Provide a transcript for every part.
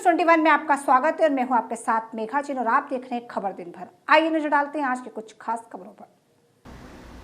News 21 में आपका स्वागत है और मैं हूं आपके साथ मेघा जी और आप देख रहे हैं खबर दिन भर। आइए नजर डालते हैं आज के कुछ खास खबरों पर।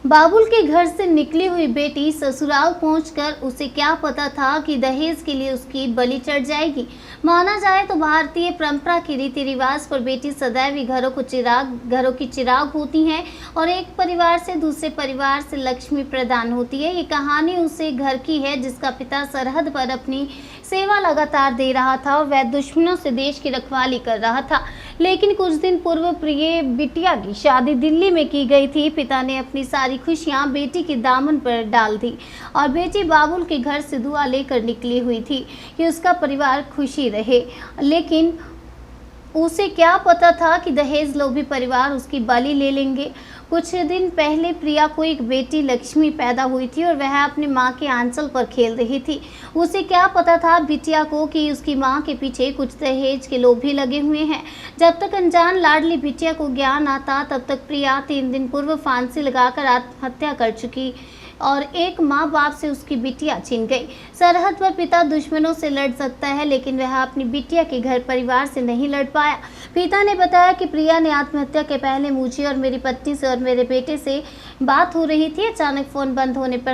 बाबुल के घर से निकली हुई बेटी ससुराल पहुंचकर उसे क्या पता था कि दहेज के लिए उसकी बलि चढ़ जाएगी। माना जाए तो भारतीय परंपरा के रीति रिवाज पर बेटी सदैव घरों की चिराग होती हैं और एक परिवार से दूसरे परिवार से लक्ष्मी प्रदान होती है। ये कहानी उसे घर की है जिसका पिता सरहद पर अपनी सेवा लगातार दे रहा था और वह दुश्मनों से देश की रखवाली कर रहा था। लेकिन कुछ दिन पूर्व प्रिय बिटिया की शादी दिल्ली में की गई थी। पिता ने अपनी सारी खुशियां बेटी के दामन पर डाल दी और बेटी बाबुल के घर से दुआ लेकर निकली हुई थी कि उसका परिवार खुशी रहे। लेकिन उसे क्या पता था कि दहेज लोभी परिवार उसकी बलि ले लेंगे। कुछ दिन पहले प्रिया को एक बेटी लक्ष्मी पैदा हुई थी और वह अपनी मां के आंचल पर खेल रही थी। उसे क्या पता था बिटिया को कि उसकी मां के पीछे कुछ दहेज के लोभी लगे हुए हैं। जब तक अनजान लाडली बिटिया को ज्ञान आता तब तक प्रिया 3 दिन पूर्व फांसी लगाकर आत्महत्या कर चुकी और एक माँ बाप से उसकी बिटिया छिन गई। सरहद पर पिता दुश्मनों से लड़ सकता है लेकिन वह अपनी बिटिया के घर परिवार से नहीं लड़ पाया। पिता ने बताया कि प्रिया ने आत्महत्या के पहले मुझे और मेरी पत्नी से और मेरे बेटे से बात हो रही थी। अचानक फ़ोन बंद होने पर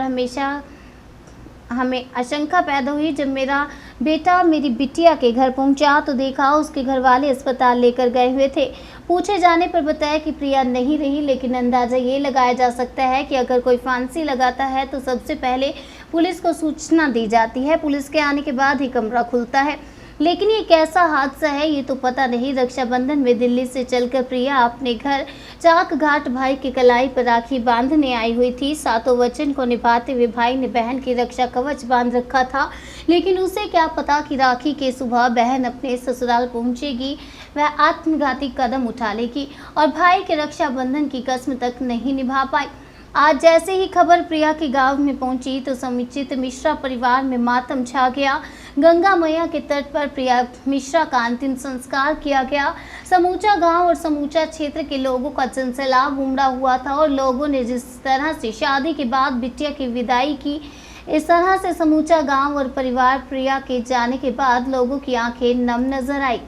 हमें आशंका पैदा हुई। जब मेरा बेटा मेरी बिटिया के घर पहुंचा तो देखा उसके घर वाले अस्पताल लेकर गए हुए थे। पूछे जाने पर बताया कि प्रिया नहीं रही, लेकिन अंदाजा ये लगाया जा सकता है कि अगर कोई फांसी लगाता है तो सबसे पहले पुलिस को सूचना दी जाती है। पुलिस के आने के बाद ही कमरा खुलता है। लेकिन ये कैसा हादसा है ये तो पता नहीं। रक्षाबंधन में दिल्ली से चलकर प्रिया अपने घर चाक घाट भाई की कलाई पर राखी बांधने आई हुई थी। सातों वचन को निभाते हुए भाई ने बहन की रक्षा कवच बांध रखा था, लेकिन उसे क्या पता कि राखी के सुबह बहन अपने ससुराल पहुंचेगी, वह आत्मघाती कदम उठा लेगी और भाई के रक्षाबंधन की कसम तक नहीं निभा पाई। आज जैसे ही खबर प्रिया के गांव में पहुंची तो समुचित मिश्रा परिवार में मातम छा गया। गंगा मैया के तट पर प्रिया मिश्रा का अंतिम संस्कार किया गया। समूचा गांव और समूचा क्षेत्र के लोगों का जनसैलाब उमड़ा हुआ था और लोगों ने जिस तरह से शादी के बाद बिटिया की विदाई की, इस तरह से समूचा गांव और परिवार प्रिया के जाने के बाद लोगों की आंखें नम नजर आई।